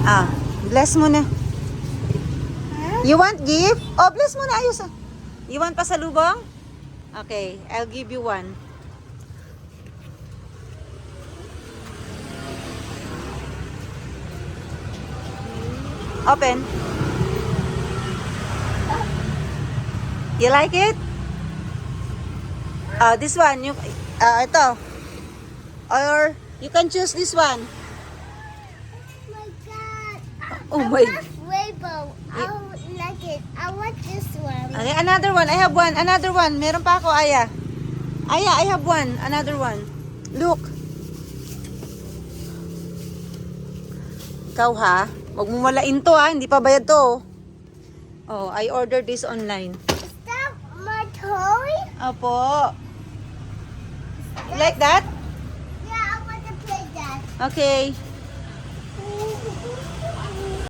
Ah, bless mo na. You want gift? Oh, bless mo na. Ayos. You want pasalubong? Okay, I'll give you one. Open. You like it? This one. Ito. Or you can choose this one. My God. Oh I my. want rainbow. I like it. I want this one. Okay, another one. I have one. Another one. Meron pa ako, Aya. Aya, I have one. Another one. Look. Ikaw ha? Huwag mo malain to ha. Hindi pa bayad to. Oh, I ordered this online. Is that my toy? Opo. You like that? Yeah, I want to play that. Okay.